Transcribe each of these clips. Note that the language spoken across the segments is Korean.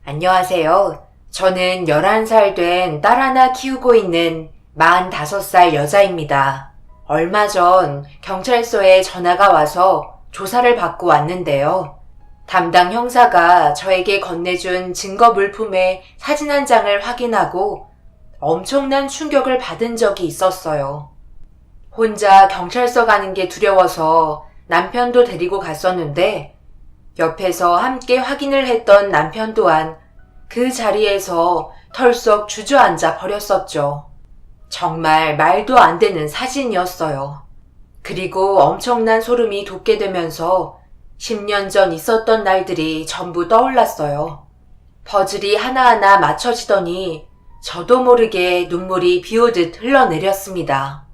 안녕하세요. 저는 11살 된 딸 하나 키우고 있는 45살 여자입니다. 얼마 전 경찰서에 전화가 와서 조사를 받고 왔는데요. 담당 형사가 저에게 건네준 증거 물품의 사진 한 장을 확인하고 엄청난 충격을 받은 적이 있었어요. 혼자 경찰서 가는 게 두려워서 남편도 데리고 갔었는데 옆에서 함께 확인을 했던 남편 또한 그 자리에서 털썩 주저앉아 버렸었죠. 정말 말도 안 되는 사진이었어요. 그리고 엄청난 소름이 돋게 되면서 10년 전 있었던 날들이 전부 떠올랐어요. 퍼즐이 하나하나 맞춰지더니 저도 모르게 눈물이 비오듯 흘러내렸습니다.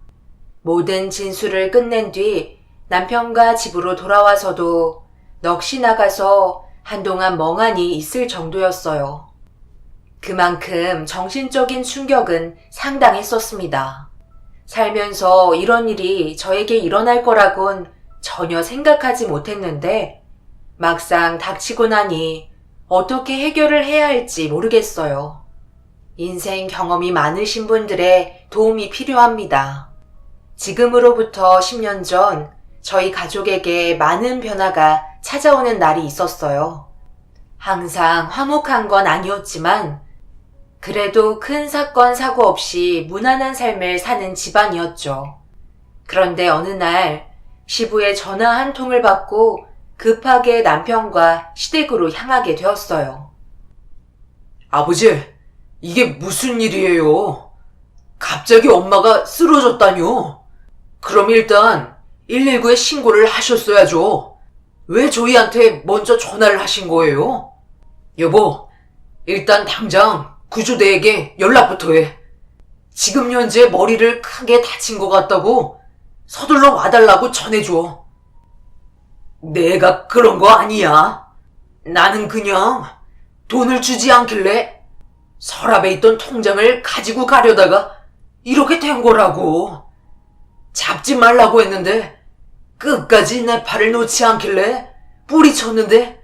모든 진술을 끝낸 뒤 남편과 집으로 돌아와서도 넋이 나가서 한동안 멍하니 있을 정도였어요. 그만큼 정신적인 충격은 상당했었습니다. 살면서 이런 일이 저에게 일어날 거라곤 전혀 생각하지 못했는데 막상 닥치고 나니 어떻게 해결을 해야 할지 모르겠어요. 인생 경험이 많으신 분들의 도움이 필요합니다. 지금으로부터 10년 전 저희 가족에게 많은 변화가 찾아오는 날이 있었어요. 항상 화목한 건 아니었지만 그래도 큰 사건 사고 없이 무난한 삶을 사는 집안이었죠. 그런데 어느 날 시부의 전화 한 통을 받고 급하게 남편과 시댁으로 향하게 되었어요. 아버지, 이게 무슨 일이에요? 갑자기 엄마가 쓰러졌다뇨? 그럼 일단 119에 신고를 하셨어야죠. 왜 저희한테 먼저 전화를 하신 거예요? 여보, 일단 당장 구조대에게 연락부터 해. 지금 현재 머리를 크게 다친 것 같다고 서둘러 와달라고 전해줘. 내가 그런 거 아니야. 나는 그냥 돈을 주지 않길래 서랍에 있던 통장을 가지고 가려다가 이렇게 된 거라고. 잡지 말라고 했는데 끝까지 내 팔을 놓지 않길래 뿌리쳤는데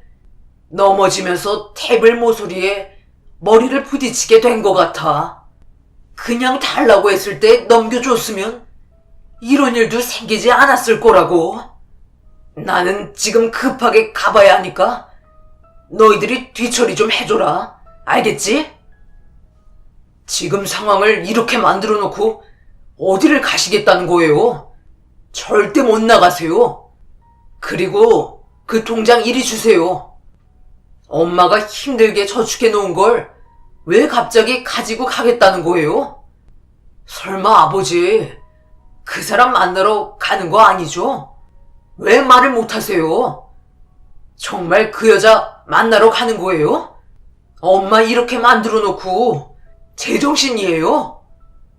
넘어지면서 테이블 모서리에 머리를 부딪히게 된 것 같아. 그냥 달라고 했을 때 넘겨줬으면 이런 일도 생기지 않았을 거라고. 나는 지금 급하게 가봐야 하니까 너희들이 뒤처리 좀 해줘라. 알겠지? 지금 상황을 이렇게 만들어 놓고 어디를 가시겠다는 거예요? 절대 못 나가세요. 그리고 그 통장 이리 주세요. 엄마가 힘들게 저축해 놓은 걸 왜 갑자기 가지고 가겠다는 거예요? 설마 아버지, 그 사람 만나러 가는 거 아니죠? 왜 말을 못 하세요? 정말 그 여자 만나러 가는 거예요? 엄마 이렇게 만들어 놓고 제정신이에요?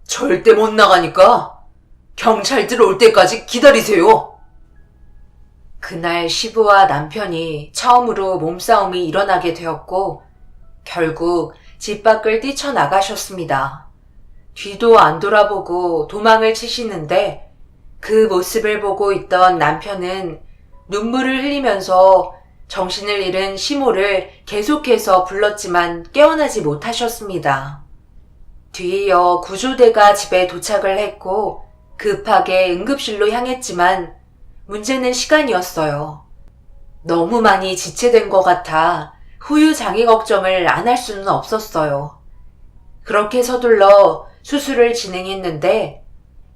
절대 못 나가니까 경찰들 올 때까지 기다리세요. 그날 시부와 남편이 처음으로 몸싸움이 일어나게 되었고 결국 집 밖을 뛰쳐나가셨습니다. 뒤도 안 돌아보고 도망을 치시는데 그 모습을 보고 있던 남편은 눈물을 흘리면서 정신을 잃은 시모를 계속해서 불렀지만 깨어나지 못하셨습니다. 뒤이어 구조대가 집에 도착을 했고 급하게 응급실로 향했지만 문제는 시간이었어요. 너무 많이 지체된 것 같아 후유장애 걱정을 안 할 수는 없었어요. 그렇게 서둘러 수술을 진행했는데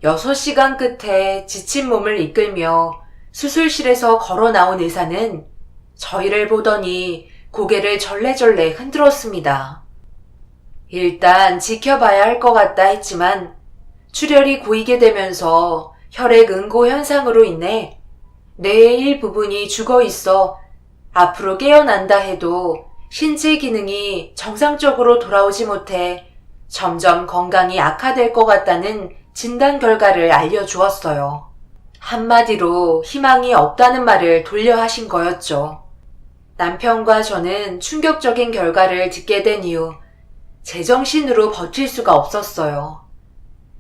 6시간 끝에 지친 몸을 이끌며 수술실에서 걸어 나온 의사는 저희를 보더니 고개를 절레절레 흔들었습니다. 일단 지켜봐야 할 것 같다 했지만 출혈이 고이게 되면서 혈액 응고 현상으로 인해 뇌의 일부분이 죽어 있어 앞으로 깨어난다 해도 신체 기능이 정상적으로 돌아오지 못해 점점 건강이 악화될 것 같다는 진단 결과를 알려주었어요. 한마디로 희망이 없다는 말을 돌려 하신 거였죠. 남편과 저는 충격적인 결과를 듣게 된 이후 제정신으로 버틸 수가 없었어요.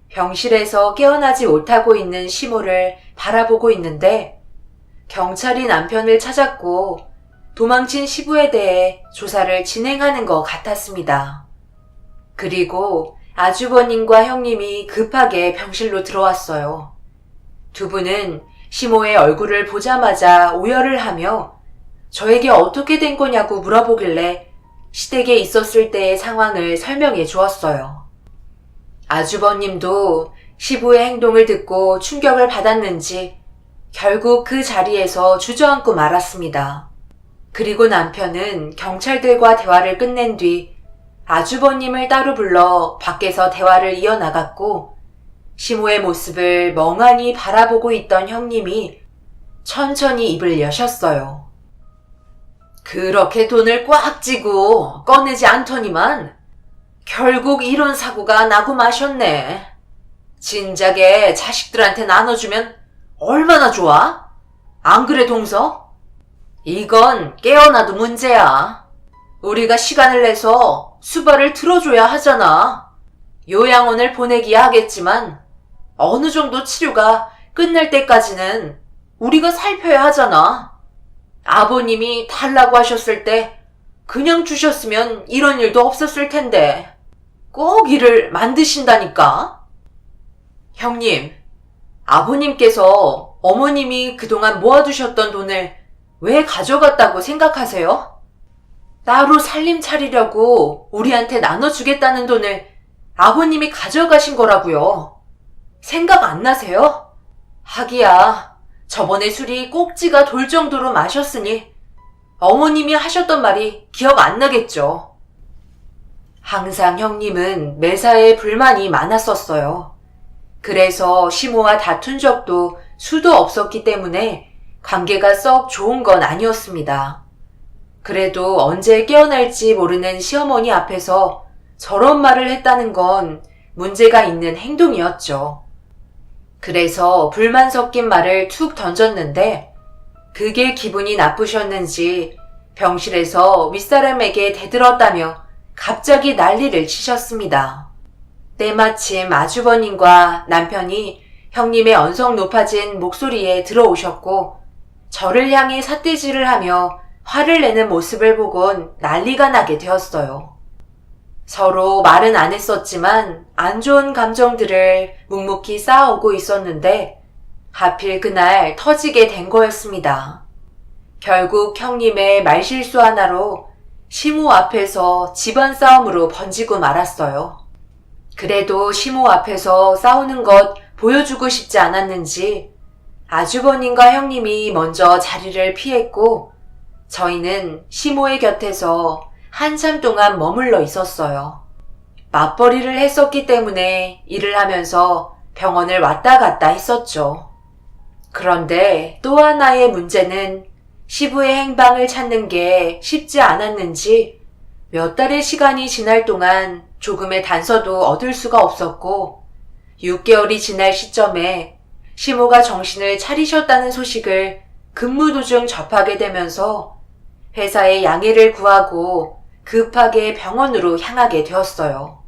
병실에서 깨어나지 못하고 있는 시모를 바라보고 있는데 경찰이 남편을 찾았고 도망친 시부에 대해 조사를 진행하는 것 같았습니다. 그리고 아주버님과 형님이 급하게 병실로 들어왔어요. 두 분은 시모의 얼굴을 보자마자 오열을 하며 저에게 어떻게 된 거냐고 물어보길래 시댁에 있었을 때의 상황을 설명해 주었어요. 아주버님도 시부의 행동을 듣고 충격을 받았는지 결국 그 자리에서 주저앉고 말았습니다. 그리고 남편은 경찰들과 대화를 끝낸 뒤 아주버님을 따로 불러 밖에서 대화를 이어나갔고 시모의 모습을 멍하니 바라보고 있던 형님이 천천히 입을 여셨어요. 그렇게 돈을 꽉 쥐고 꺼내지 않더니만 결국 이런 사고가 나고 마셨네. 진작에 자식들한테 나눠주면 얼마나 좋아? 안 그래, 동서? 이건 깨어나도 문제야. 우리가 시간을 내서 수발을 들어줘야 하잖아. 요양원을 보내기야 하겠지만 어느 정도 치료가 끝날 때까지는 우리가 살펴야 하잖아. 아버님이 달라고 하셨을 때 그냥 주셨으면 이런 일도 없었을 텐데 꼭 일을 만드신다니까. 형님, 아버님께서 어머님이 그동안 모아두셨던 돈을 왜 가져갔다고 생각하세요? 따로 살림 차리려고 우리한테 나눠주겠다는 돈을 아버님이 가져가신 거라고요. 생각 안 나세요? 하기야 저번에 술이 꼭지가 돌 정도로 마셨으니 어머님이 하셨던 말이 기억 안 나겠죠. 항상 형님은 매사에 불만이 많았었어요. 그래서 시모와 다툰 적도 수도 없었기 때문에 관계가 썩 좋은 건 아니었습니다. 그래도 언제 깨어날지 모르는 시어머니 앞에서 저런 말을 했다는 건 문제가 있는 행동이었죠. 그래서 불만 섞인 말을 툭 던졌는데 그게 기분이 나쁘셨는지 병실에서 윗사람에게 대들었다며 갑자기 난리를 치셨습니다. 때마침 아주버님과 남편이 형님의 언성 높아진 목소리에 들어오셨고 저를 향해 삿대질을 하며 화를 내는 모습을 보곤 난리가 나게 되었어요. 서로 말은 안 했었지만 안 좋은 감정들을 묵묵히 쌓아오고 있었는데 하필 그날 터지게 된 거였습니다. 결국 형님의 말실수 하나로 시모 앞에서 집안 싸움으로 번지고 말았어요. 그래도 시모 앞에서 싸우는 것 보여주고 싶지 않았는지 아주버님과 형님이 먼저 자리를 피했고 저희는 시모의 곁에서 한참 동안 머물러 있었어요. 맞벌이를 했었기 때문에 일을 하면서 병원을 왔다 갔다 했었죠. 그런데 또 하나의 문제는 시부의 행방을 찾는 게 쉽지 않았는지 몇 달의 시간이 지날 동안 조금의 단서도 얻을 수가 없었고 6개월이 지날 시점에 시모가 정신을 차리셨다는 소식을 근무 도중 접하게 되면서 회사에 양해를 구하고 급하게 병원으로 향하게 되었어요.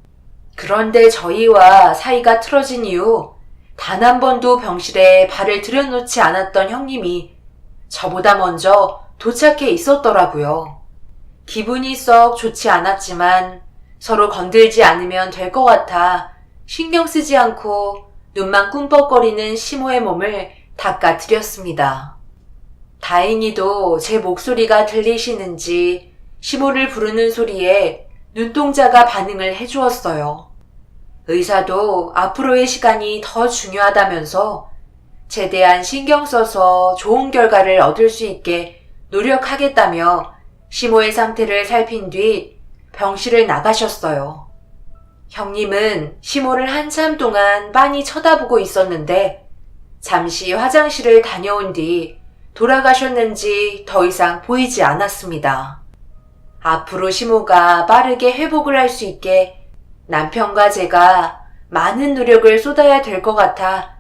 그런데 저희와 사이가 틀어진 이후 단 한 번도 병실에 발을 들여놓지 않았던 형님이 저보다 먼저 도착해 있었더라고요. 기분이 썩 좋지 않았지만 서로 건들지 않으면 될 것 같아 신경 쓰지 않고 눈만 꿈뻑거리는 시모의 몸을 닦아드렸습니다. 다행히도 제 목소리가 들리시는지 시모를 부르는 소리에 눈동자가 반응을 해주었어요. 의사도 앞으로의 시간이 더 중요하다면서 최대한 신경 써서 좋은 결과를 얻을 수 있게 노력하겠다며 시모의 상태를 살핀 뒤 병실을 나가셨어요. 형님은 시모를 한참 동안 빤히 쳐다보고 있었는데 잠시 화장실을 다녀온 뒤 돌아가셨는지 더 이상 보이지 않았습니다. 앞으로 시모가 빠르게 회복을 할 수 있게 남편과 제가 많은 노력을 쏟아야 될 것 같아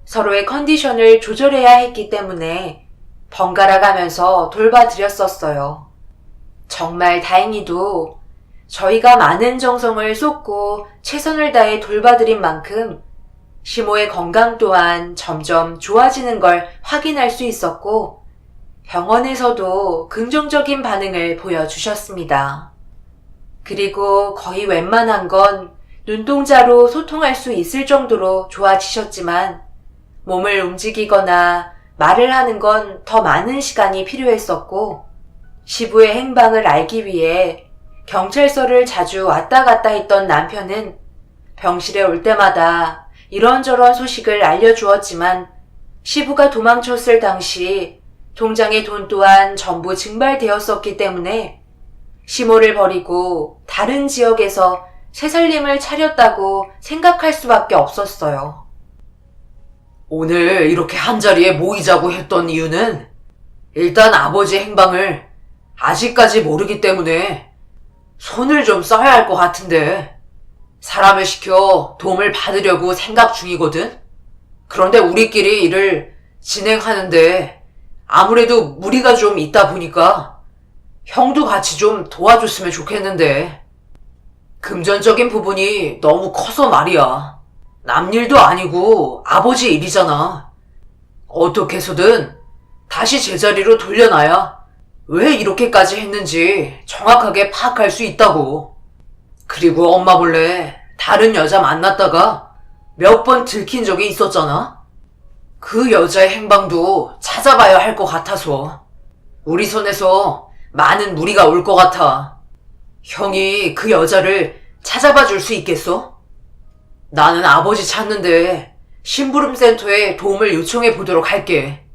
서로의 컨디션을 조절해야 했기 때문에 번갈아 가면서 돌봐드렸었어요. 정말 다행히도 저희가 많은 정성을 쏟고 최선을 다해 돌봐드린 만큼 시모의 건강 또한 점점 좋아지는 걸 확인할 수 있었고 병원에서도 긍정적인 반응을 보여주셨습니다. 그리고 거의 웬만한 건 눈동자로 소통할 수 있을 정도로 좋아지셨지만 몸을 움직이거나 말을 하는 건 더 많은 시간이 필요했었고 시부의 행방을 알기 위해 경찰서를 자주 왔다 갔다 했던 남편은 병실에 올 때마다 이런저런 소식을 알려주었지만 시부가 도망쳤을 당시 통장의 돈 또한 전부 증발되었었기 때문에 시모를 버리고 다른 지역에서 새 살림을 차렸다고 생각할 수밖에 없었어요. 오늘 이렇게 한자리에 모이자고 했던 이유는 일단 아버지 행방을 아직까지 모르기 때문에 손을 좀 써야 할 것 같은데 사람을 시켜 도움을 받으려고 생각 중이거든? 그런데 우리끼리 일을 진행하는데 아무래도 무리가 좀 있다 보니까 형도 같이 좀 도와줬으면 좋겠는데 금전적인 부분이 너무 커서 말이야. 남일도 아니고 아버지 일이잖아. 어떻게 해서든 다시 제자리로 돌려놔야 왜 이렇게까지 했는지 정확하게 파악할 수 있다고. 그리고 엄마 몰래 다른 여자 만났다가 몇 번 들킨 적이 있었잖아. 그 여자의 행방도 찾아봐야 할 것 같아서 우리 손에서 많은 무리가 올 것 같아. 형이 그 여자를 찾아봐 줄 수 있겠어? 나는 아버지 찾는데 심부름센터에 도움을 요청해 보도록 할게.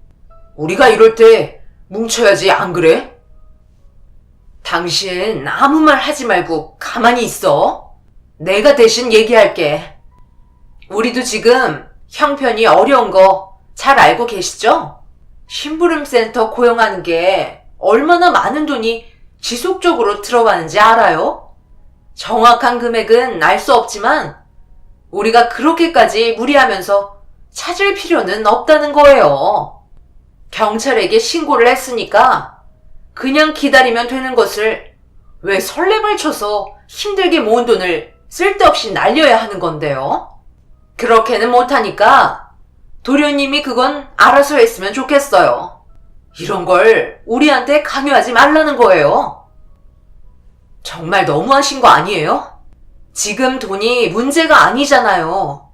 우리가 이럴 때 뭉쳐야지, 안 그래? 당신 아무 말 하지 말고 가만히 있어. 내가 대신 얘기할게. 우리도 지금 형편이 어려운 거 잘 알고 계시죠? 심부름센터 고용하는 게 얼마나 많은 돈이 지속적으로 들어가는지 알아요? 정확한 금액은 알 수 없지만 우리가 그렇게까지 무리하면서 찾을 필요는 없다는 거예요. 경찰에게 신고를 했으니까 그냥 기다리면 되는 것을 왜 설레발쳐서 힘들게 모은 돈을 쓸데없이 날려야 하는 건데요? 그렇게는 못하니까 도련님이 그건 알아서 했으면 좋겠어요. 이런 걸 우리한테 강요하지 말라는 거예요. 정말 너무하신 거 아니에요? 지금 돈이 문제가 아니잖아요.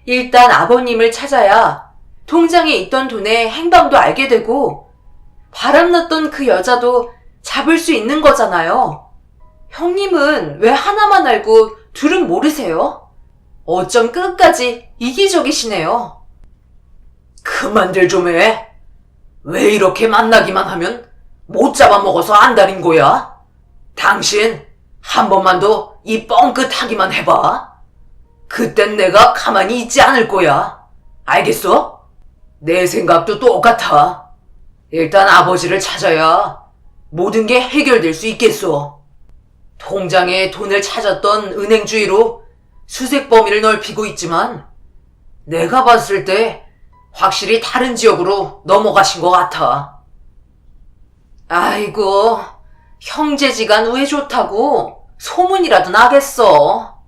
일단 아버님을 찾아야 통장에 있던 돈의 행방도 알게 되고 바람났던 그 여자도 잡을 수 있는 거잖아요. 형님은 왜 하나만 알고 둘은 모르세요? 어쩜 끝까지 이기적이시네요. 그만들 좀 해. 왜 이렇게 만나기만 하면 못 잡아먹어서 안달인 거야? 당신 한 번만 더 이 뻥끗하기만 해봐. 그땐 내가 가만히 있지 않을 거야. 알겠어? 내 생각도 똑같아. 일단 아버지를 찾아야 모든 게 해결될 수 있겠어. 통장에 돈을 찾았던 은행 주위로 수색 범위를 넓히고 있지만 내가 봤을 때 확실히 다른 지역으로 넘어가신 것 같아. 아이고, 형제지간 왜 좋다고 소문이라도 나겠어.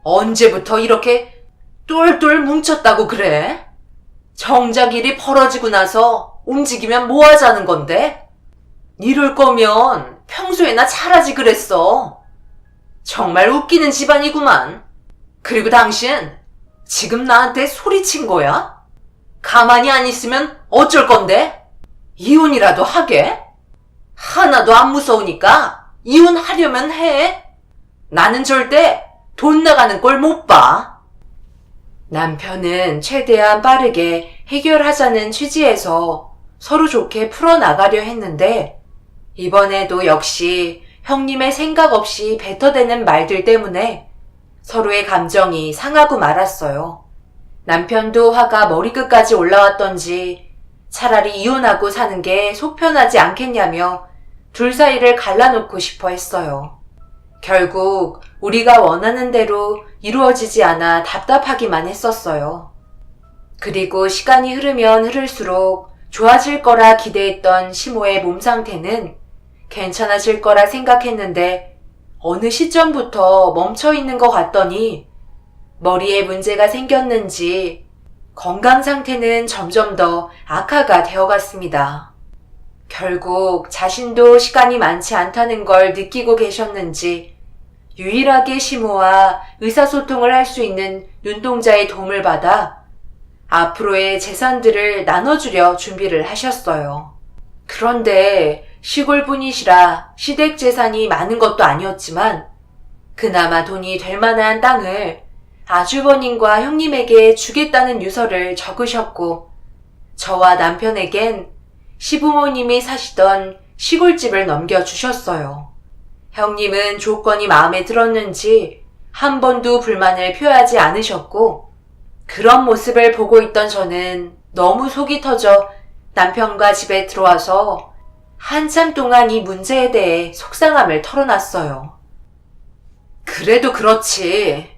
언제부터 이렇게 똘똘 뭉쳤다고 그래? 정작 일이 벌어지고 나서 움직이면 뭐 하자는 건데? 이럴 거면 평소에나 잘하지 그랬어. 정말 웃기는 집안이구만. 그리고 당신 지금 나한테 소리친 거야? 가만히 안 있으면 어쩔 건데? 이혼이라도 하게? 하나도 안 무서우니까 이혼하려면 해. 나는 절대 돈 나가는 꼴 못 봐. 남편은 최대한 빠르게 해결하자는 취지에서 서로 좋게 풀어나가려 했는데 이번에도 역시 형님의 생각 없이 뱉어대는 말들 때문에 서로의 감정이 상하고 말았어요. 남편도 화가 머리끝까지 올라왔던지 차라리 이혼하고 사는 게 속 편하지 않겠냐며 둘 사이를 갈라놓고 싶어 했어요. 결국 우리가 원하는 대로 이루어지지 않아 답답하기만 했었어요. 그리고 시간이 흐르면 흐를수록 좋아질 거라 기대했던 시모의 몸 상태는 괜찮아질 거라 생각했는데 어느 시점부터 멈춰 있는 것 같더니 머리에 문제가 생겼는지 건강 상태는 점점 더 악화가 되어갔습니다. 결국 자신도 시간이 많지 않다는 걸 느끼고 계셨는지 유일하게 시모와 의사소통을 할 수 있는 눈동자의 도움을 받아 앞으로의 재산들을 나눠주려 준비를 하셨어요. 그런데 시골 분이시라 시댁 재산이 많은 것도 아니었지만 그나마 돈이 될 만한 땅을 아주버님과 형님에게 주겠다는 유서를 적으셨고 저와 남편에겐 시부모님이 사시던 시골집을 넘겨주셨어요. 형님은 조건이 마음에 들었는지 한 번도 불만을 표하지 않으셨고 그런 모습을 보고 있던 저는 너무 속이 터져 남편과 집에 들어와서 한참 동안 이 문제에 대해 속상함을 털어놨어요. 그래도 그렇지.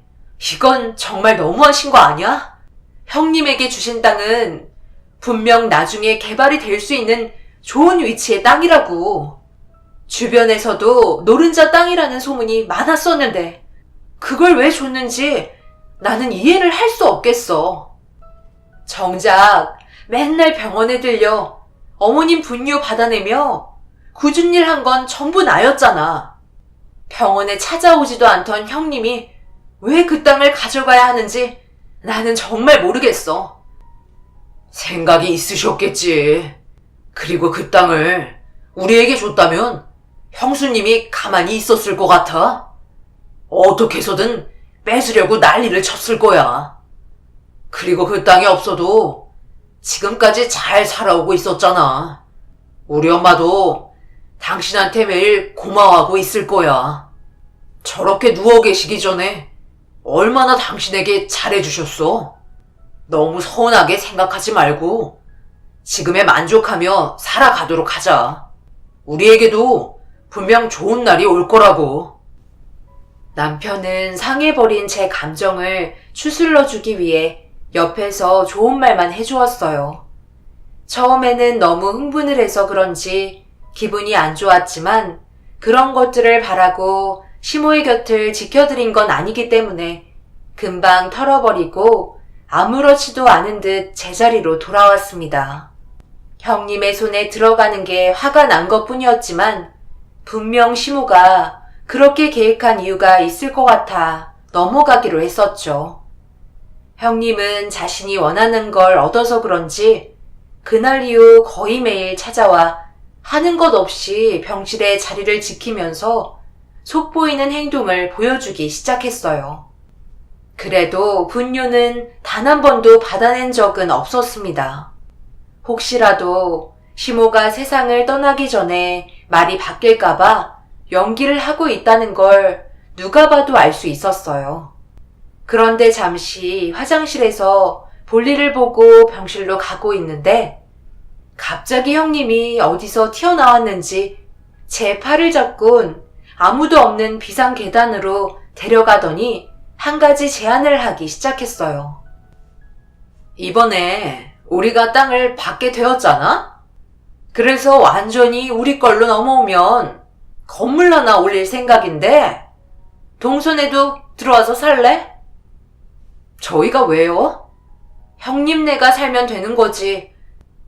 이건 정말 너무하신 거 아니야? 형님에게 주신 땅은 분명 나중에 개발이 될 수 있는 좋은 위치의 땅이라고. 주변에서도 노른자 땅이라는 소문이 많았었는데 그걸 왜 줬는지 나는 이해를 할 수 없겠어. 정작 맨날 병원에 들려 어머님 분유 받아내며 굳은 일 한 건 전부 나였잖아. 병원에 찾아오지도 않던 형님이 왜 그 땅을 가져가야 하는지 나는 정말 모르겠어. 생각이 있으셨겠지. 그리고 그 땅을 우리에게 줬다면 형수님이 가만히 있었을 것 같아? 어떻게 해서든 뺏으려고 난리를 쳤을 거야. 그리고 그 땅이 없어도 지금까지 잘 살아오고 있었잖아. 우리 엄마도 당신한테 매일 고마워하고 있을 거야. 저렇게 누워 계시기 전에 얼마나 당신에게 잘해주셨어. 너무 서운하게 생각하지 말고 지금에 만족하며 살아가도록 하자. 우리에게도 분명 좋은 날이 올 거라고. 남편은 상해버린 제 감정을 추슬러주기 위해 옆에서 좋은 말만 해주었어요. 처음에는 너무 흥분을 해서 그런지 기분이 안 좋았지만 그런 것들을 바라고 시모의 곁을 지켜드린 건 아니기 때문에 금방 털어버리고 아무렇지도 않은 듯 제자리로 돌아왔습니다. 형님의 손에 들어가는 게 화가 난 것뿐이었지만 분명 시모가 그렇게 계획한 이유가 있을 것 같아 넘어가기로 했었죠. 형님은 자신이 원하는 걸 얻어서 그런지 그날 이후 거의 매일 찾아와 하는 것 없이 병실의 자리를 지키면서 속보이는 행동을 보여주기 시작했어요. 그래도 분유는 단 한 번도 받아낸 적은 없었습니다. 혹시라도 시모가 세상을 떠나기 전에 말이 바뀔까봐 연기를 하고 있다는 걸 누가 봐도 알 수 있었어요. 그런데 잠시 화장실에서 볼일을 보고 병실로 가고 있는데 갑자기 형님이 어디서 튀어나왔는지 제 팔을 잡곤 아무도 없는 비상 계단으로 데려가더니 한 가지 제안을 하기 시작했어요. 이번에 우리가 땅을 받게 되었잖아? 그래서 완전히 우리 걸로 넘어오면 건물 하나 올릴 생각인데 동선에도 들어와서 살래? 저희가 왜요? 형님네가 살면 되는 거지.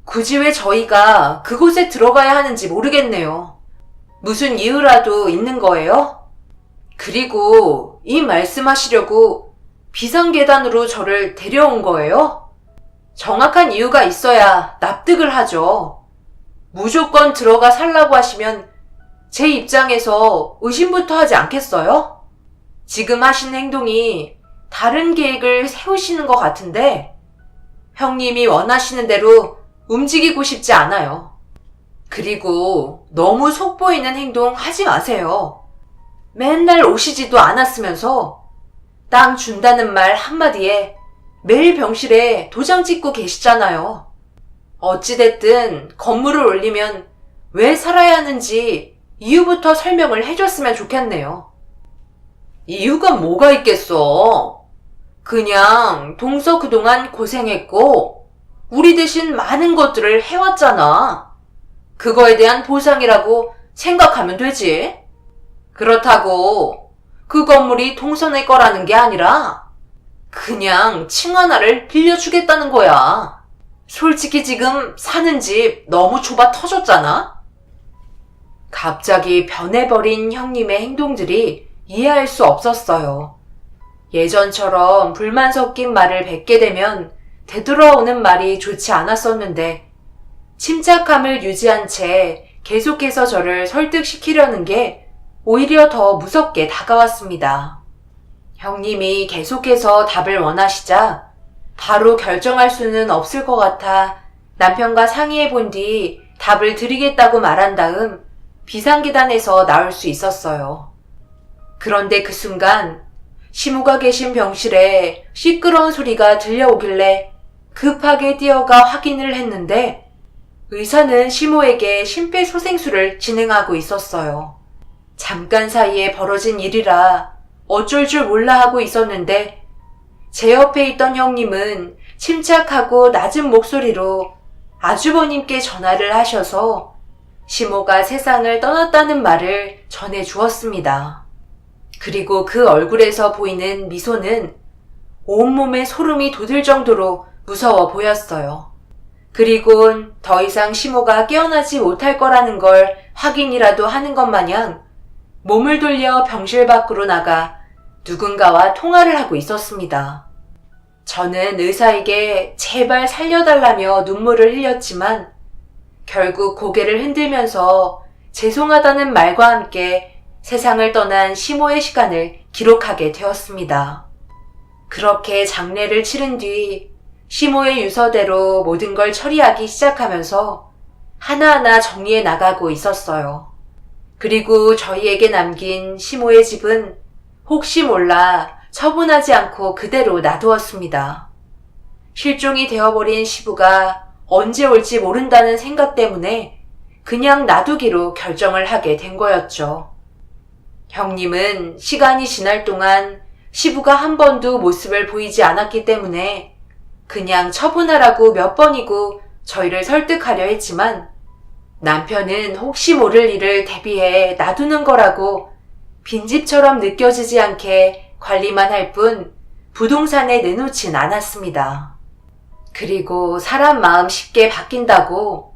굳이 왜 저희가 그곳에 들어가야 하는지 모르겠네요. 무슨 이유라도 있는 거예요? 그리고 이 말씀하시려고 비상계단으로 저를 데려온 거예요? 정확한 이유가 있어야 납득을 하죠. 무조건 들어가 살라고 하시면 제 입장에서 의심부터 하지 않겠어요? 지금 하신 행동이 다른 계획을 세우시는 것 같은데 형님이 원하시는 대로 움직이고 싶지 않아요. 그리고 너무 속보이는 행동 하지 마세요. 맨날 오시지도 않았으면서 땅 준다는 말 한마디에 매일 병실에 도장 찍고 계시잖아요. 어찌됐든 건물을 올리면 왜 살아야 하는지 이유부터 설명을 해줬으면 좋겠네요. 이유가 뭐가 있겠어? 그냥 동서 그동안 고생했고 우리 대신 많은 것들을 해왔잖아. 그거에 대한 보상이라고 생각하면 되지. 그렇다고 그 건물이 동서네 거라는 게 아니라 그냥 층 하나를 빌려주겠다는 거야. 솔직히 지금 사는 집 너무 좁아 터졌잖아? 갑자기 변해버린 형님의 행동들이 이해할 수 없었어요. 예전처럼 불만 섞인 말을 뱉게 되면 되돌아오는 말이 좋지 않았었는데 침착함을 유지한 채 계속해서 저를 설득시키려는 게 오히려 더 무섭게 다가왔습니다. 형님이 계속해서 답을 원하시자 바로 결정할 수는 없을 것 같아 남편과 상의해 본 뒤 답을 드리겠다고 말한 다음 비상계단에서 나올 수 있었어요. 그런데 그 순간 시모가 계신 병실에 시끄러운 소리가 들려오길래 급하게 뛰어가 확인을 했는데 의사는 시모에게 심폐소생술을 진행하고 있었어요. 잠깐 사이에 벌어진 일이라 어쩔 줄 몰라 하고 있었는데 제 옆에 있던 형님은 침착하고 낮은 목소리로 아주버님께 전화를 하셔서 시모가 세상을 떠났다는 말을 전해 주었습니다. 그리고 그 얼굴에서 보이는 미소는 온몸에 소름이 돋을 정도로 무서워 보였어요. 그리곤 더 이상 시모가 깨어나지 못할 거라는 걸 확인이라도 하는 것 마냥 몸을 돌려 병실 밖으로 나가 누군가와 통화를 하고 있었습니다. 저는 의사에게 제발 살려달라며 눈물을 흘렸지만 결국 고개를 흔들면서 죄송하다는 말과 함께 세상을 떠난 시모의 시간을 기록하게 되었습니다. 그렇게 장례를 치른 뒤 시모의 유서대로 모든 걸 처리하기 시작하면서 하나하나 정리해 나가고 있었어요. 그리고 저희에게 남긴 시모의 집은 혹시 몰라 처분하지 않고 그대로 놔두었습니다. 실종이 되어버린 시부가 언제 올지 모른다는 생각 때문에 그냥 놔두기로 결정을 하게 된 거였죠. 형님은 시간이 지날 동안 시부가 한 번도 모습을 보이지 않았기 때문에 그냥 처분하라고 몇 번이고 저희를 설득하려 했지만 남편은 혹시 모를 일을 대비해 놔두는 거라고 빈집처럼 느껴지지 않게 관리만 할 뿐 부동산에 내놓진 않았습니다. 그리고 사람 마음 쉽게 바뀐다고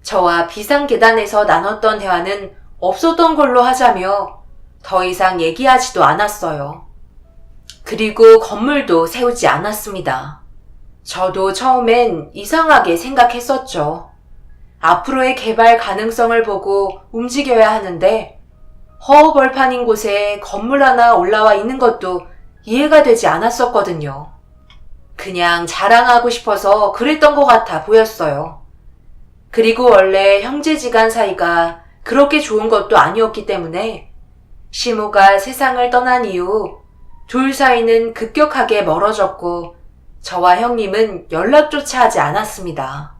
저와 비상계단에서 나눴던 대화는 없었던 걸로 하자며 더 이상 얘기하지도 않았어요. 그리고 건물도 세우지 않았습니다. 저도 처음엔 이상하게 생각했었죠. 앞으로의 개발 가능성을 보고 움직여야 하는데 허허벌판인 곳에 건물 하나 올라와 있는 것도 이해가 되지 않았었거든요. 그냥 자랑하고 싶어서 그랬던 것 같아 보였어요. 그리고 원래 형제지간 사이가 그렇게 좋은 것도 아니었기 때문에 시모가 세상을 떠난 이후 둘 사이는 급격하게 멀어졌고 저와 형님은 연락조차 하지 않았습니다.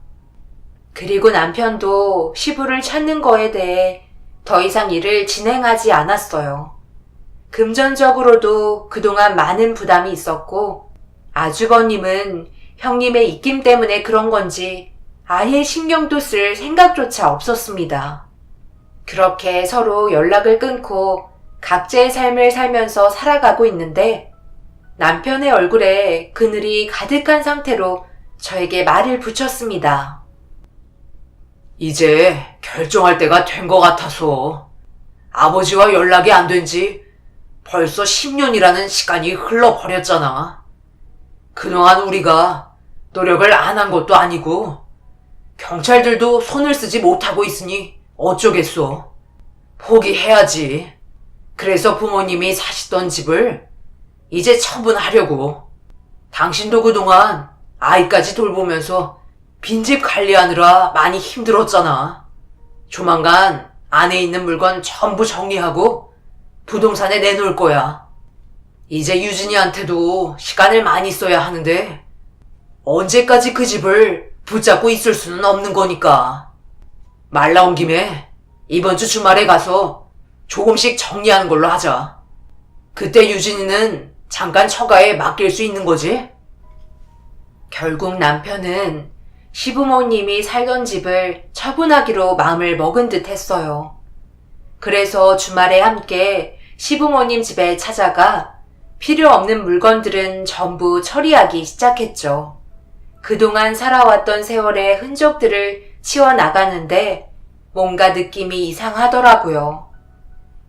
그리고 남편도 시부를 찾는 거에 대해 더 이상 일을 진행하지 않았어요. 금전적으로도 그동안 많은 부담이 있었고 아주버님은 형님의 입김 때문에 그런 건지 아예 신경도 쓸 생각조차 없었습니다. 그렇게 서로 연락을 끊고 각자의 삶을 살면서 살아가고 있는데 남편의 얼굴에 그늘이 가득한 상태로 저에게 말을 붙였습니다. 이제 결정할 때가 된 것 같아서 아버지와 연락이 안 된 지 벌써 10년이라는 시간이 흘러버렸잖아. 그동안 우리가 노력을 안 한 것도 아니고 경찰들도 손을 쓰지 못하고 있으니 어쩌겠소. 포기해야지. 그래서 부모님이 사시던 집을 이제 처분하려고. 당신도 그동안 아이까지 돌보면서 빈집 관리하느라 많이 힘들었잖아. 조만간 안에 있는 물건 전부 정리하고 부동산에 내놓을 거야. 이제 유진이한테도 시간을 많이 써야 하는데 언제까지 그 집을 붙잡고 있을 수는 없는 거니까. 말 나온 김에 이번 주 주말에 가서 조금씩 정리하는 걸로 하자. 그때 유진이는 잠깐 처가에 맡길 수 있는 거지? 결국 남편은 시부모님이 살던 집을 처분하기로 마음을 먹은 듯 했어요. 그래서 주말에 함께 시부모님 집에 찾아가 필요 없는 물건들은 전부 처리하기 시작했죠. 그동안 살아왔던 세월의 흔적들을 치워나가는데 뭔가 느낌이 이상하더라고요.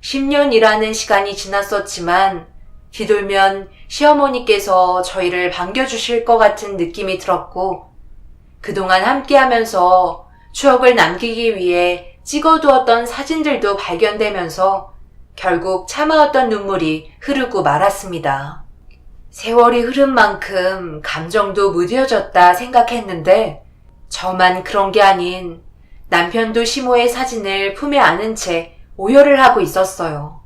10년이라는 시간이 지났었지만 뒤돌면 시어머니께서 저희를 반겨주실 것 같은 느낌이 들었고 그동안 함께하면서 추억을 남기기 위해 찍어두었던 사진들도 발견되면서 결국 참아왔던 눈물이 흐르고 말았습니다. 세월이 흐른 만큼 감정도 무뎌졌다 생각했는데 저만 그런 게 아닌 남편도 시모의 사진을 품에 안은 채 오열을 하고 있었어요.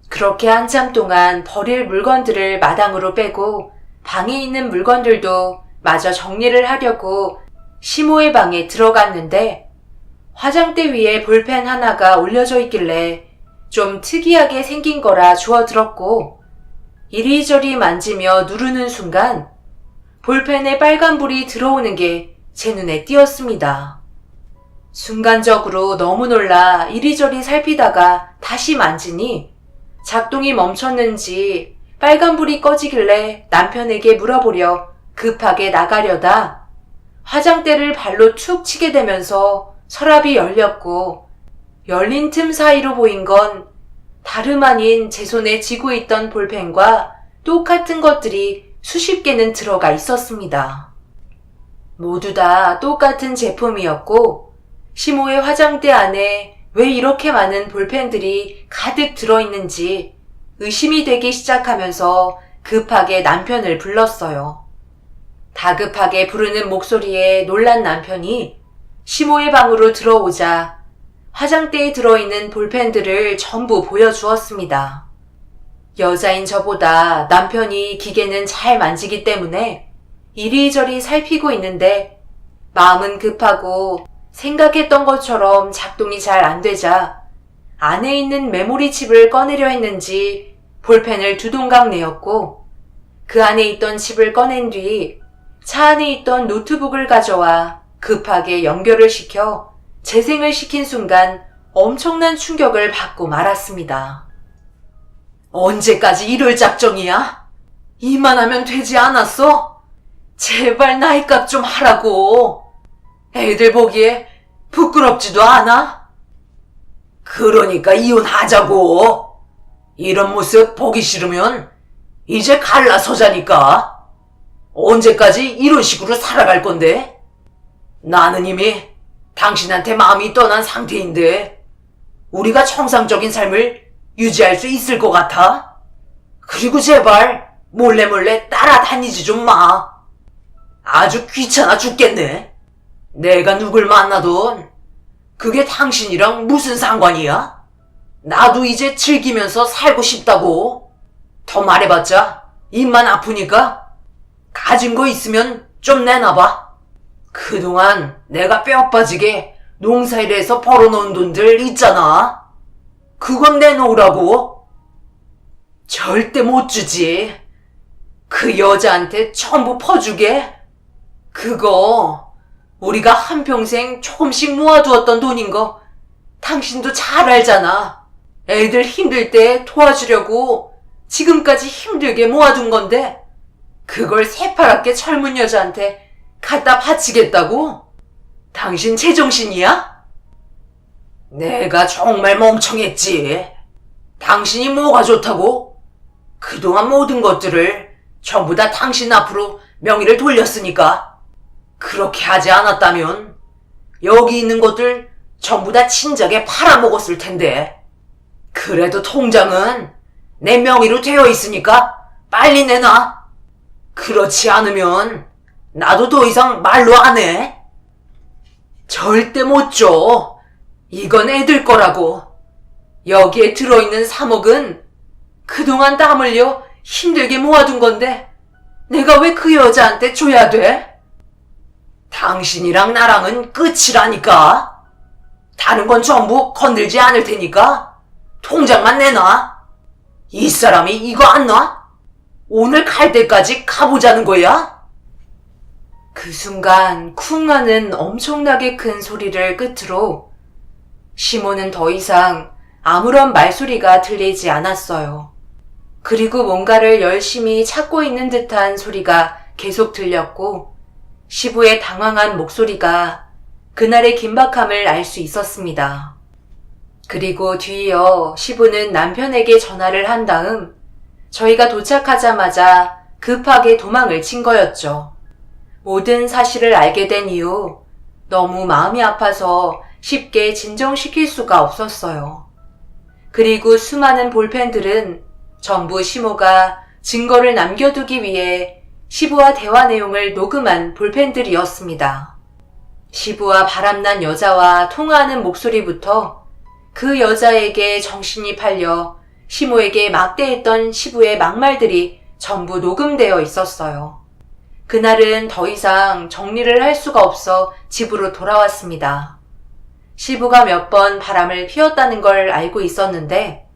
그렇게 한참 동안 버릴 물건들을 마당으로 빼고 방에 있는 물건들도 마저 정리를 하려고 시모의 방에 들어갔는데 화장대 위에 볼펜 하나가 올려져 있길래 좀 특이하게 생긴 거라 주워들었고 이리저리 만지며 누르는 순간 볼펜에 빨간불이 들어오는 게 제 눈에 띄었습니다. 순간적으로 너무 놀라 이리저리 살피다가 다시 만지니 작동이 멈췄는지 빨간불이 꺼지길래 남편에게 물어보려 급하게 나가려다 화장대를 발로 툭 치게 되면서 서랍이 열렸고 열린 틈 사이로 보인 건 다름 아닌 제 손에 쥐고 있던 볼펜과 똑같은 것들이 수십 개는 들어가 있었습니다. 모두 다 똑같은 제품이었고 시모의 화장대 안에 왜 이렇게 많은 볼펜들이 가득 들어있는지 의심이 되기 시작하면서 급하게 남편을 불렀어요. 다급하게 부르는 목소리에 놀란 남편이 시모의 방으로 들어오자 화장대에 들어있는 볼펜들을 전부 보여주었습니다. 여자인 저보다 남편이 기계는 잘 만지기 때문에 이리저리 살피고 있는데 마음은 급하고 생각했던 것처럼 작동이 잘 안 되자 안에 있는 메모리 칩을 꺼내려 했는지 볼펜을 두 동강 내었고 그 안에 있던 칩을 꺼낸 뒤 차 안에 있던 노트북을 가져와 급하게 연결을 시켜 재생을 시킨 순간 엄청난 충격을 받고 말았습니다. 언제까지 이럴 작정이야? 이만하면 되지 않았어? 제발 나이값 좀 하라고. 애들 보기에 부끄럽지도 않아? 그러니까 이혼하자고. 이런 모습 보기 싫으면 이제 갈라서자니까. 언제까지 이런 식으로 살아갈 건데? 나는 이미 당신한테 마음이 떠난 상태인데 우리가 정상적인 삶을 유지할 수 있을 것 같아? 그리고 제발 몰래 따라다니지 좀 마. 아주 귀찮아 죽겠네. 내가 누굴 만나든 그게 당신이랑 무슨 상관이야? 나도 이제 즐기면서 살고 싶다고. 더 말해봤자 입만 아프니까 가진 거 있으면 좀 내놔봐. 그동안 내가 뼈 빠지게 농사일해서 벌어놓은 돈들 있잖아. 그건 내놓으라고. 절대 못 주지. 그 여자한테 전부 퍼주게. 그거 우리가 한평생 조금씩 모아두었던 돈인 거 당신도 잘 알잖아. 애들 힘들 때 도와주려고 지금까지 힘들게 모아둔 건데 그걸 새파랗게 젊은 여자한테 갖다 바치겠다고? 당신 제정신이야? 내가 정말 멍청했지. 당신이 뭐가 좋다고? 그동안 모든 것들을 전부 다 당신 앞으로 명의를 돌렸으니까 그렇게 하지 않았다면 여기 있는 것들 전부 다 진작에 팔아먹었을 텐데. 그래도 통장은 내 명의로 되어 있으니까 빨리 내놔. 그렇지 않으면 나도 더 이상 말로 안 해. 절대 못 줘. 이건 애들 거라고. 여기에 들어있는 3억은 그동안 땀 흘려 힘들게 모아둔 건데 내가 왜 그 여자한테 줘야 돼? 당신이랑 나랑은 끝이라니까. 다른 건 전부 건들지 않을 테니까 통장만 내놔. 이 사람이 이거 안 놔? 오늘 갈 때까지 가보자는 거야? 그 순간 쿵 하는 엄청나게 큰 소리를 끝으로 시모는 더 이상 아무런 말소리가 들리지 않았어요. 그리고 뭔가를 열심히 찾고 있는 듯한 소리가 계속 들렸고 시부의 당황한 목소리가 그날의 긴박함을 알 수 있었습니다. 그리고 뒤이어 시부는 남편에게 전화를 한 다음 저희가 도착하자마자 급하게 도망을 친 거였죠. 모든 사실을 알게 된 이후 너무 마음이 아파서 쉽게 진정시킬 수가 없었어요. 그리고 수많은 볼펜들은 전부 시모가 증거를 남겨두기 위해 시부와 대화 내용을 녹음한 볼펜들이었습니다. 시부와 바람난 여자와 통화하는 목소리부터 그 여자에게 정신이 팔려 시모에게 막대했던 시부의 막말들이 전부 녹음되어 있었어요. 그날은 더 이상 정리를 할 수가 없어 집으로 돌아왔습니다. 시부가 몇 번 바람을 피웠다는 걸 알고 있었는데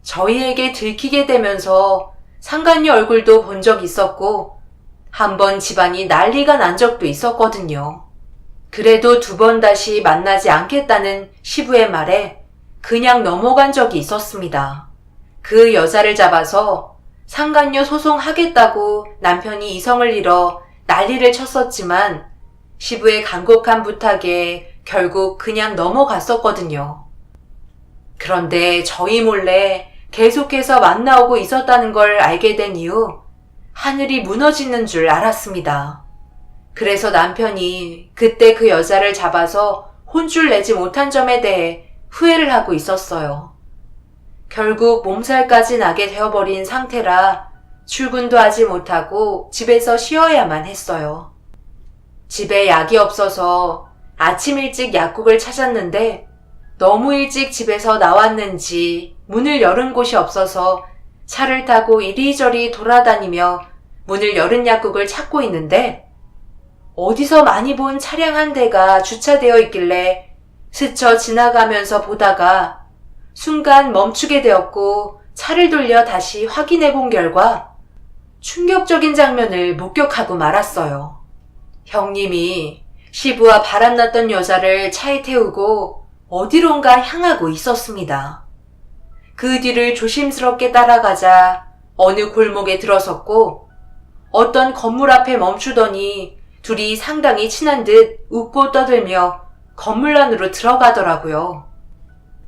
저희에게 들키게 되면서 상간녀 얼굴도 본 적 있었고 한 번 집안이 난리가 난 적도 있었거든요. 그래도 2번 다시 만나지 않겠다는 시부의 말에 그냥 넘어간 적이 있었습니다. 그 여자를 잡아서 상간녀 소송하겠다고 남편이 이성을 잃어 난리를 쳤었지만 시부의 간곡한 부탁에 결국 그냥 넘어갔었거든요. 그런데 저희 몰래 계속해서 만나오고 있었다는 걸 알게 된 이후 하늘이 무너지는 줄 알았습니다. 그래서 남편이 그때 그 여자를 잡아서 혼쭐 내지 못한 점에 대해 후회를 하고 있었어요. 결국 몸살까지 나게 되어버린 상태라 출근도 하지 못하고 집에서 쉬어야만 했어요. 집에 약이 없어서 아침 일찍 약국을 찾았는데 너무 일찍 집에서 나왔는지 문을 열은 곳이 없어서 차를 타고 이리저리 돌아다니며 문을 열은 약국을 찾고 있는데 어디서 많이 본 차량 한 대가 주차되어 있길래 스쳐 지나가면서 보다가 순간 멈추게 되었고 차를 돌려 다시 확인해 본 결과 충격적인 장면을 목격하고 말았어요. 형님이 시부와 바람났던 여자를 차에 태우고 어디론가 향하고 있었습니다. 그 뒤를 조심스럽게 따라가자 어느 골목에 들어섰고 어떤 건물 앞에 멈추더니 둘이 상당히 친한 듯 웃고 떠들며 건물 안으로 들어가더라고요.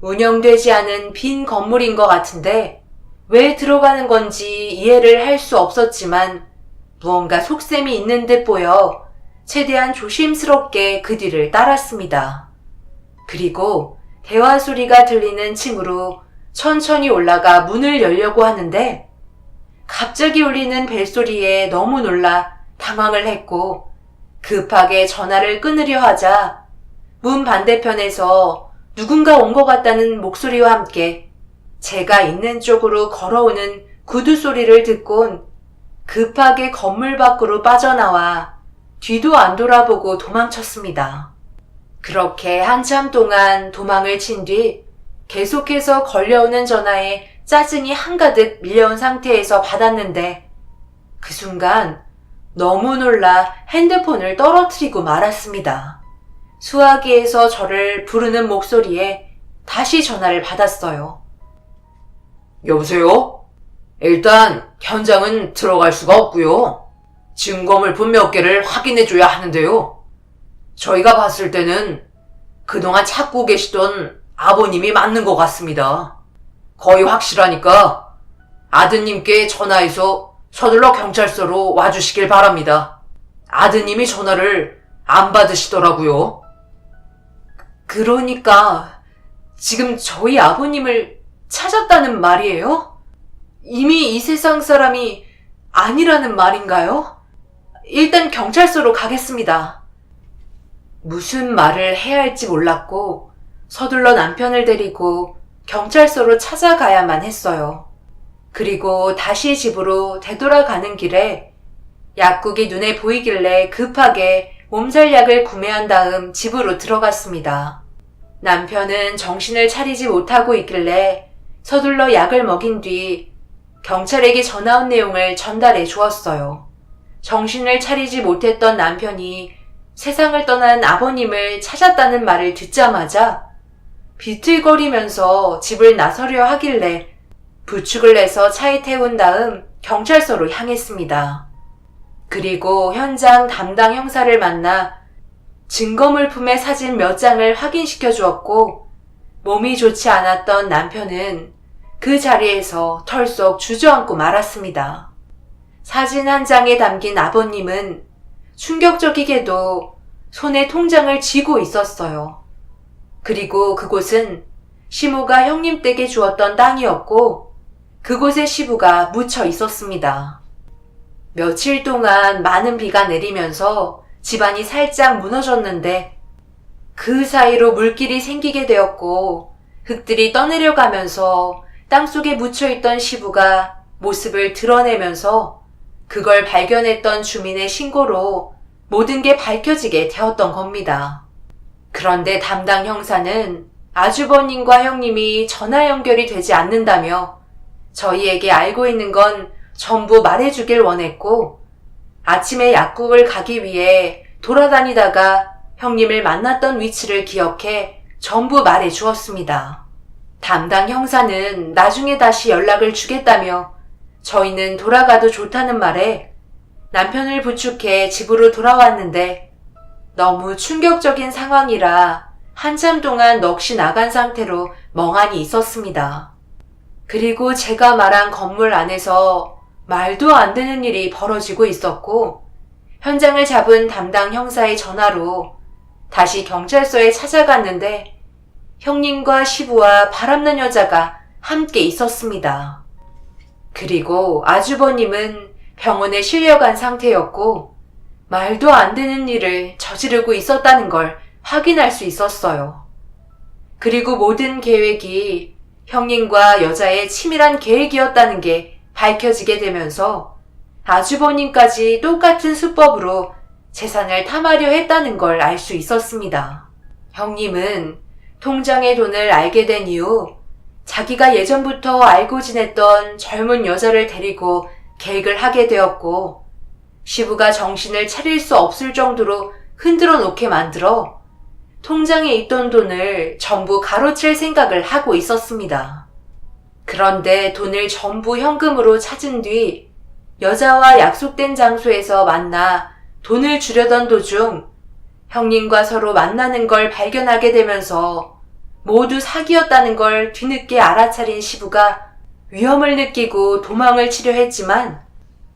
운영되지 않은 빈 건물인 것 같은데 왜 들어가는 건지 이해를 할 수 없었지만 무언가 속셈이 있는 듯 보여 최대한 조심스럽게 그 뒤를 따랐습니다. 그리고 대화 소리가 들리는 층으로 천천히 올라가 문을 열려고 하는데 갑자기 울리는 벨소리에 너무 놀라 당황을 했고 급하게 전화를 끊으려 하자 문 반대편에서 누군가 온 것 같다는 목소리와 함께 제가 있는 쪽으로 걸어오는 구두 소리를 듣곤 급하게 건물 밖으로 빠져나와 뒤도 안 돌아보고 도망쳤습니다. 그렇게 한참 동안 도망을 친 뒤 계속해서 걸려오는 전화에 짜증이 한가득 밀려온 상태에서 받았는데 그 순간 너무 놀라 핸드폰을 떨어뜨리고 말았습니다. 수화기에서 저를 부르는 목소리에 다시 전화를 받았어요. 여보세요? 일단 현장은 들어갈 수가 없고요. 증거물품 몇 개를 확인해줘야 하는데요. 저희가 봤을 때는 그동안 찾고 계시던 아버님이 맞는 것 같습니다. 거의 확실하니까 아드님께 전화해서 서둘러 경찰서로 와주시길 바랍니다. 아드님이 전화를 안 받으시더라고요. 그러니까 지금 저희 아버님을 찾았다는 말이에요? 이미 이 세상 사람이 아니라는 말인가요? 일단 경찰서로 가겠습니다. 무슨 말을 해야 할지 몰랐고 서둘러 남편을 데리고 경찰서로 찾아가야만 했어요. 그리고 다시 집으로 되돌아가는 길에 약국이 눈에 보이길래 급하게 몸살약을 구매한 다음 집으로 들어갔습니다. 남편은 정신을 차리지 못하고 있길래 서둘러 약을 먹인 뒤 경찰에게 전화 온 내용을 전달해 주었어요. 정신을 차리지 못했던 남편이 세상을 떠난 아버님을 찾았다는 말을 듣자마자 비틀거리면서 집을 나서려 하길래 부축을 내서 차에 태운 다음 경찰서로 향했습니다. 그리고 현장 담당 형사를 만나 증거물품의 사진 몇 장을 확인시켜 주었고, 몸이 좋지 않았던 남편은 그 자리에서 털썩 주저앉고 말았습니다. 사진 한 장에 담긴 아버님은 충격적이게도 손에 통장을 쥐고 있었어요. 그리고 그곳은 시모가 형님 댁에 주었던 땅이었고, 그곳에 시부가 묻혀 있었습니다. 며칠 동안 많은 비가 내리면서 집안이 살짝 무너졌는데, 그 사이로 물길이 생기게 되었고, 흙들이 떠내려가면서 땅속에 묻혀있던 시부가 모습을 드러내면서 그걸 발견했던 주민의 신고로 모든 게 밝혀지게 되었던 겁니다. 그런데 담당 형사는 아주버님과 형님이 전화 연결이 되지 않는다며 저희에게 알고 있는 건 전부 말해주길 원했고, 아침에 약국을 가기 위해 돌아다니다가 형님을 만났던 위치를 기억해 전부 말해주었습니다. 담당 형사는 나중에 다시 연락을 주겠다며 저희는 돌아가도 좋다는 말에 남편을 부축해 집으로 돌아왔는데, 너무 충격적인 상황이라 한참 동안 넋이 나간 상태로 멍하니 있었습니다. 그리고 제가 말한 건물 안에서 말도 안 되는 일이 벌어지고 있었고, 현장을 잡은 담당 형사의 전화로 다시 경찰서에 찾아갔는데 형님과 시부와 바람난 여자가 함께 있었습니다. 그리고 아주버님은 병원에 실려간 상태였고 말도 안 되는 일을 저지르고 있었다는 걸 확인할 수 있었어요. 그리고 모든 계획이 형님과 여자의 치밀한 계획이었다는 게 밝혀지게 되면서 아주버님까지 똑같은 수법으로 재산을 탐하려 했다는 걸 알 수 있었습니다. 형님은 통장의 돈을 알게 된 이후 자기가 예전부터 알고 지냈던 젊은 여자를 데리고 계획을 하게 되었고, 시부가 정신을 차릴 수 없을 정도로 흔들어 놓게 만들어 통장에 있던 돈을 전부 가로챌 생각을 하고 있었습니다. 그런데 돈을 전부 현금으로 찾은 뒤 여자와 약속된 장소에서 만나 돈을 주려던 도중 형님과 서로 만나는 걸 발견하게 되면서 모두 사기였다는 걸 뒤늦게 알아차린 시부가 위험을 느끼고 도망을 치려 했지만,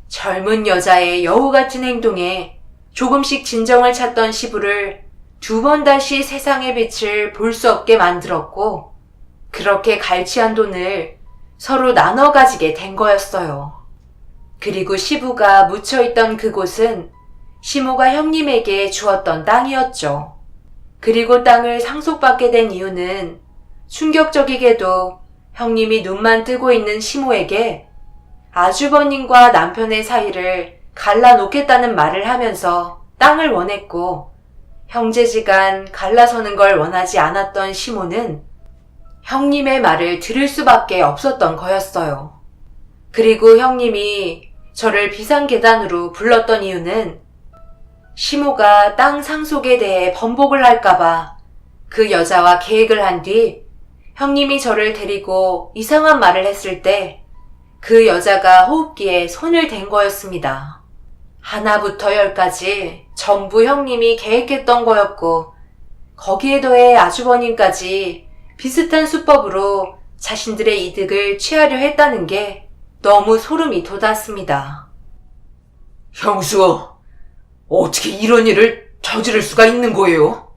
젊은 여자의 여우 같은 행동에 조금씩 진정을 찾던 시부를 두 번 다시 세상의 빛을 볼 수 없게 만들었고, 그렇게 갈취한 돈을 서로 나눠 가지게 된 거였어요. 그리고 시부가 묻혀있던 그곳은 시모가 형님에게 주었던 땅이었죠. 그리고 땅을 상속받게 된 이유는 충격적이게도 형님이 눈만 뜨고 있는 시모에게 아주버님과 남편의 사이를 갈라놓겠다는 말을 하면서 땅을 원했고, 형제지간 갈라서는 걸 원하지 않았던 시모는 형님의 말을 들을 수밖에 없었던 거였어요. 그리고 형님이 저를 비상계단으로 불렀던 이유는 시모가 땅 상속에 대해 번복을 할까봐 그 여자와 계획을 한 뒤 형님이 저를 데리고 이상한 말을 했을 때 그 여자가 호흡기에 손을 댄 거였습니다. 하나부터 열까지 전부 형님이 계획했던 거였고, 거기에 더해 아주버님까지 비슷한 수법으로 자신들의 이득을 취하려 했다는 게 너무 소름이 돋았습니다. 형수, 어떻게 이런 일을 저지를 수가 있는 거예요?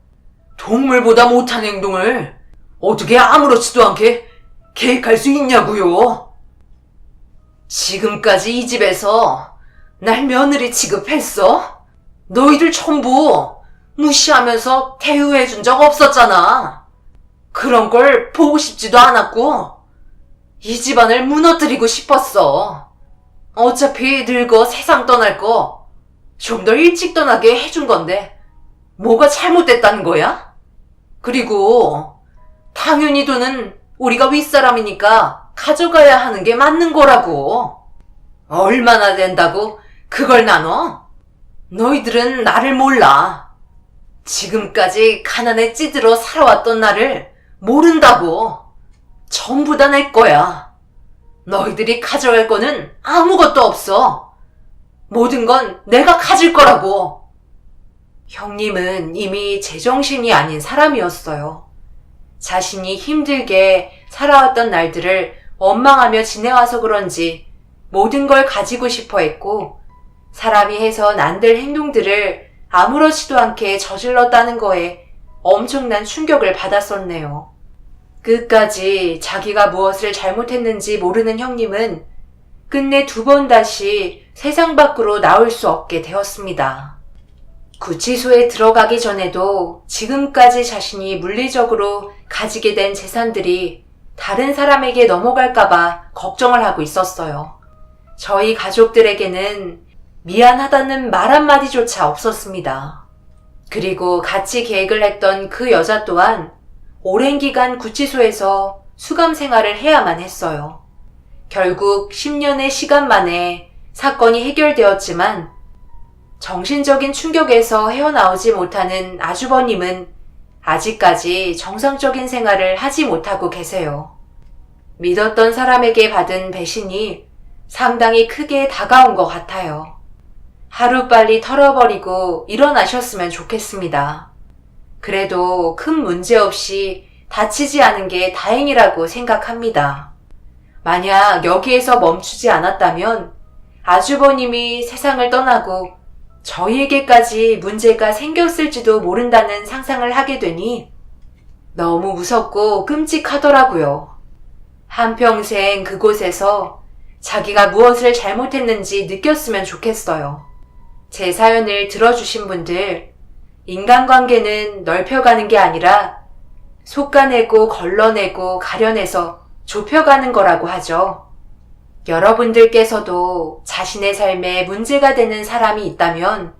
동물보다 못한 행동을 어떻게 아무렇지도 않게 계획할 수 있냐고요? 지금까지 이 집에서 날 며느리 취급했어? 너희들 전부 무시하면서 대우해준 적 없었잖아. 그런 걸 보고 싶지도 않았고 이 집안을 무너뜨리고 싶었어. 어차피 늙어 세상 떠날 거 좀 더 일찍 떠나게 해준 건데 뭐가 잘못됐다는 거야? 그리고 당연히 돈은 우리가 윗사람이니까 가져가야 하는 게 맞는 거라고. 얼마나 된다고 그걸 나눠? 너희들은 나를 몰라. 지금까지 가난에 찌들어 살아왔던 나를 모른다고. 전부 다 내 거야. 너희들이 가져갈 거는 아무것도 없어. 모든 건 내가 가질 거라고. 형님은 이미 제정신이 아닌 사람이었어요. 자신이 힘들게 살아왔던 날들을 원망하며 지내와서 그런지 모든 걸 가지고 싶어 했고, 사람이 해선 안 될 행동들을 아무렇지도 않게 저질렀다는 거에 엄청난 충격을 받았었네요. 끝까지 자기가 무엇을 잘못했는지 모르는 형님은 끝내 2번 다시 세상 밖으로 나올 수 없게 되었습니다. 구치소에 들어가기 전에도 지금까지 자신이 물리적으로 가지게 된 재산들이 다른 사람에게 넘어갈까봐 걱정을 하고 있었어요. 저희 가족들에게는 미안하다는 말 한마디조차 없었습니다. 그리고 같이 계획을 했던 그 여자 또한 오랜 기간 구치소에서 수감 생활을 해야만 했어요. 결국 10년의 시간 만에 사건이 해결되었지만 정신적인 충격에서 헤어나오지 못하는 아주버님은 아직까지 정상적인 생활을 하지 못하고 계세요. 믿었던 사람에게 받은 배신이 상당히 크게 다가온 것 같아요. 하루빨리 털어버리고 일어나셨으면 좋겠습니다. 그래도 큰 문제 없이 다치지 않은 게 다행이라고 생각합니다. 만약 여기에서 멈추지 않았다면 아주버님이 세상을 떠나고 저희에게까지 문제가 생겼을지도 모른다는 상상을 하게 되니 너무 무섭고 끔찍하더라고요. 한평생 그곳에서 자기가 무엇을 잘못했는지 느꼈으면 좋겠어요. 제 사연을 들어주신 분들, 인간관계는 넓혀가는 게 아니라 솎아내고 걸러내고 가려내서 좁혀가는 거라고 하죠. 여러분들께서도 자신의 삶에 문제가 되는 사람이 있다면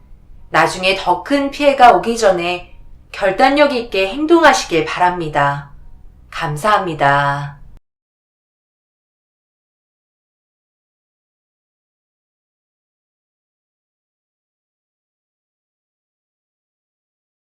나중에 더 큰 피해가 오기 전에 결단력 있게 행동하시길 바랍니다. 감사합니다.